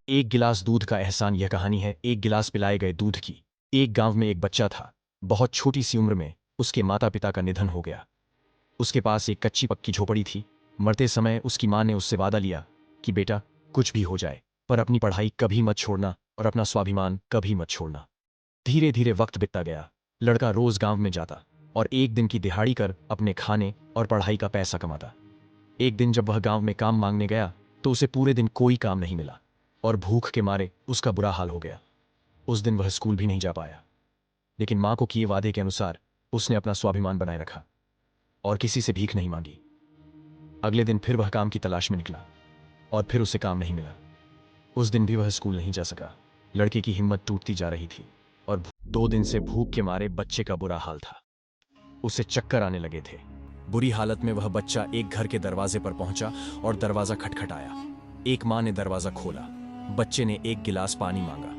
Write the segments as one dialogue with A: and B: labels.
A: एक गिलास दूध का एहसान। यह कहानी है एक गिलास पिलाए गए दूध की। एक गांव में एक बच्चा था। बहुत छोटी सी उम्र में उसके माता पिता का निधन हो गया। उसके पास एक कच्ची पक्की झोपड़ी थी। मरते समय उसकी मां ने उससे वादा लिया कि बेटा, कुछ भी हो जाए पर अपनी पढ़ाई कभी मत छोड़ना और अपना स्वाभिमान कभी मत छोड़ना। धीरे धीरे वक्त बीतता गया। लड़का रोज गांव में जाता और एक दिन की दिहाड़ी कर अपने खाने और पढ़ाई का पैसा कमाता। एक दिन जब वह गांव में काम मांगने गया तो उसे पूरे दिन कोई काम नहीं मिला और भूख के मारे उसका बुरा हाल हो गया। उस दिन वह स्कूल भी नहीं जा पाया, लेकिन मां को किए वादे के अनुसार उसने अपना स्वाभिमान बनाए रखा और किसी से भीख नहीं मांगी। अगले दिन फिर वह काम की तलाश में निकला और फिर उसे काम नहीं मिला। उस दिन भी वह स्कूल नहीं जा सका। लड़के की हिम्मत टूटती जा रही थी और 2 दिन से भूख के मारे बच्चे का बुरा हाल था। उसे चक्कर आने लगे थे। बुरी हालत में वह बच्चा एक घर के दरवाजे पर पहुंचा और दरवाजा खटखटाया। एक मां ने दरवाजा खोला। बच्चे ने एक गिलास पानी मांगा,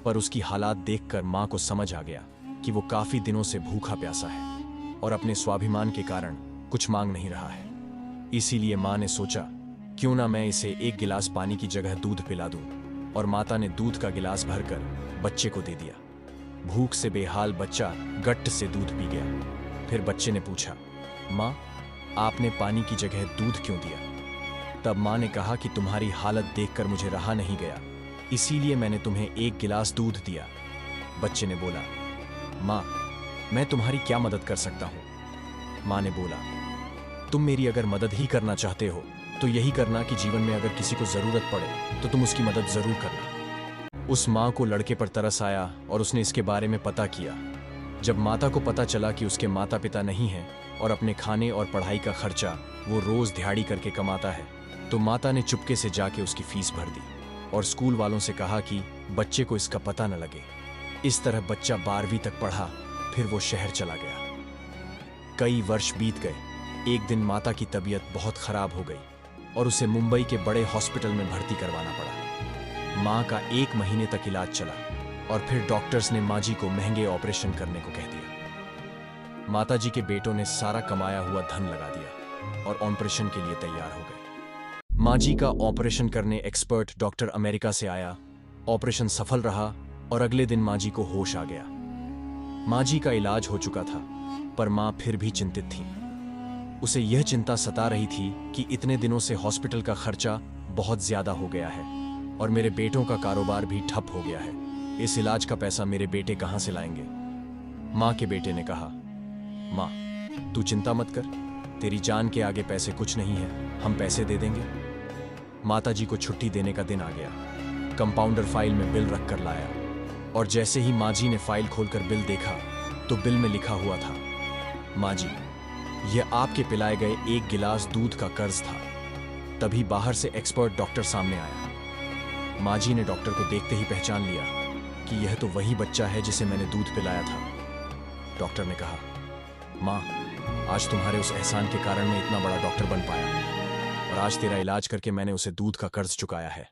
A: पर उसकी हालात देखकर मां को समझ आ गया कि वो काफी दिनों से भूखा प्यासा है और अपने स्वाभिमान के कारण कुछ मांग नहीं रहा है। इसीलिए मां ने सोचा, क्यों ना मैं इसे एक गिलास पानी की जगह दूध पिला दूं, और माता ने दूध का गिलास भरकर बच्चे को दे दिया। भूख से बेहाल बच्चा गट्ट से दूध पी गया। फिर बच्चे ने पूछा, मां, आपने पानी की जगह दूध क्यों दिया? तब मां ने कहा कि तुम्हारी हालत देखकर मुझे रहा नहीं गया, इसीलिए मैंने तुम्हें एक गिलास दूध दिया। बच्चे ने बोला, मां, मैं तुम्हारी क्या मदद कर सकता हूं? मां ने बोला, तुम मेरी अगर मदद ही करना चाहते हो तो यही करना कि जीवन में अगर किसी को जरूरत पड़े तो तुम उसकी मदद जरूर करना। उस मां को लड़के पर तरस आया और उसने इसके बारे में पता किया। जब माता को पता चला कि उसके माता पिता नहीं हैं और अपने खाने और पढ़ाई का खर्चा वो रोज दिहाड़ी करके कमाता है, तो माता ने चुपके से जाके उसकी फीस भर दी और स्कूल वालों से कहा कि बच्चे को इसका पता न लगे। इस तरह बच्चा 12वीं तक पढ़ा, फिर वो शहर चला गया। कई वर्ष बीत गए। एक दिन माता की तबीयत बहुत खराब हो गई और उसे मुंबई के बड़े हॉस्पिटल में भर्ती करवाना पड़ा। मां का 1 महीने तक इलाज चला और फिर डॉक्टर्स ने मां जी को महंगे ऑपरेशन करने को कह दिया। माता जी के बेटों ने सारा कमाया हुआ धन लगा दिया और ऑपरेशन के लिए तैयार हो गए। मां जी का ऑपरेशन करने एक्सपर्ट डॉक्टर अमेरिका से आया। ऑपरेशन सफल रहा और अगले दिन मां जी को होश आ गया। मां जी का इलाज हो चुका था, पर मां फिर भी चिंतित थी। उसे यह चिंता सता रही थी कि इतने दिनों से हॉस्पिटल का खर्चा बहुत ज्यादा हो गया है और मेरे बेटों का कारोबार भी ठप हो गया है। इस इलाज का पैसा मेरे बेटे कहां से लाएंगे? मां के बेटे ने कहा, मां, तू चिंता मत कर, तेरी जान के आगे पैसे कुछ नहीं है, हम पैसे दे देंगे। माताजी को छुट्टी देने का दिन आ गया। कंपाउंडर फाइल में बिल रख कर लाया और जैसे ही मां जी ने फाइल खोलकर बिल देखा तो बिल में लिखा हुआ था, मां जी, यह आपके पिलाए गए 1 गिलास दूध का कर्ज था। तभी बाहर से एक्सपर्ट डॉक्टर सामने आया। मां जी ने डॉक्टर को देखते ही पहचान लिया कि यह तो वही बच्चा है जिसे मैंने दूध पिलाया था। डॉक्टर ने कहा, मां, आज तुम्हारे उस एहसान के कारण मैं इतना बड़ा डॉक्टर बन पाया और आज तेरा इलाज करके मैंने उसे दूध का कर्ज चुकाया है।